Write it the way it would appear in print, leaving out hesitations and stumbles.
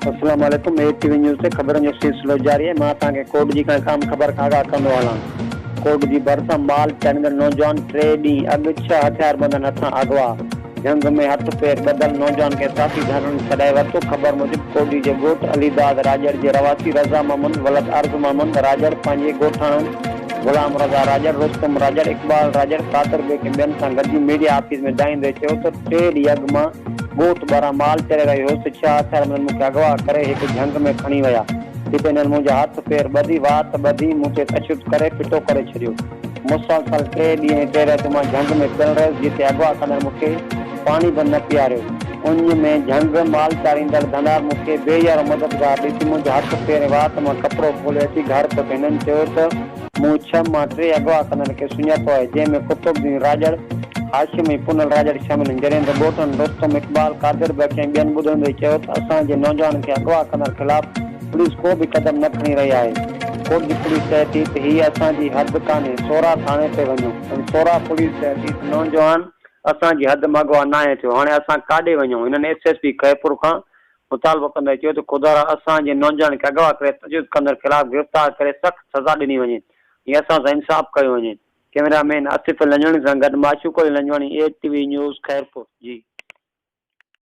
अस्सलाम वालेकुम। ATV news से खबरों जो सिलसिलो जारी है। मां ताके कोट जी काम खबर खागा कंदो हलां। कोट जी भरसा माल चंद नौजवान 3 डी अग 6 हथियार बंदन हथा अगवा। जंग में हथ पैर बदल नौजवान के साथी धरण छड़ाए वरतो। खबर मुजिब कोटी जे गोट अलीदाद राजड़ जे रवासी रजा मोहम्मद वलद अर्ज मोहम्मद राजड़ पंजे गोठान गुलाम रजा राजड़ रुस्तम राजड़ इकबाल राजड़ कादर बेके बेन सां गॾिजी मीडिया ऑफिस में दाइंदे चयो त 3 ॾींहं अॻु मां गोट बारा माल चढ़े रहियो हुउसि। 6 हथियार मूंखे अगवा करे हिकु झंग में खणी विया। जिते हिननि मुंहिंजा हथ पेर ॿधी वात ॿधी मूंखे तशुद करे फिटो करे छॾियो। मुसलसल 3 ॾींहं ते रहियो मां झंग में पियल रहियुसि। जिते अगवा कंदड़ मूंखे पाणी बि न पीआरियो। उन में झंग माल चारींदड़ धनार मूंखे बेयार मददगार ॾिसी मुंहिंजा हथ पेर वात मां कपिड़ो खोले अची घर पहुतो। हिननि चयो त मूं 6 मां 3 अगवा कंदड़ खे सुञातो आहे, जंहिंमें कुतुबुद्दीन राजड़ हाशिमी पुनल राजड़ शामिल आहिनि। जॾहिं त ॻोठनि रुस्तम इकबाल कादिर बेके ॿियनि ॿुधंदे चयो त असांजे नौजवान खे अगवा कंदड़ ख़िलाफ़ पुलिस को बि क़दम न खणी रही आहे। कोट जी पुलिस चए थी त हीअ असांजी हद कान्हे, सोरा थाणे ते वञो। सोरा पुलिस चए थी त नौजवान असांजी हद मां अगवा न आहे थियो, हाणे असां काॾे वञूं। हिननि SSP खैरपुर खां मुतालबो कंदे चयो त खुदा असांजे नौजवान खे अगवा करे तशदुद कंदड़ ख़िलाफ़ गिरफ़्तार करे सख़्त सज़ा ॾिनी वञे। हीअ असां सां इंसाफ़ कयो वञे। कैमरामैन आसिफ लंजवाणी सां गॾु माशूक लंजवाणी, ATV न्यूज़ खैरपुर जी।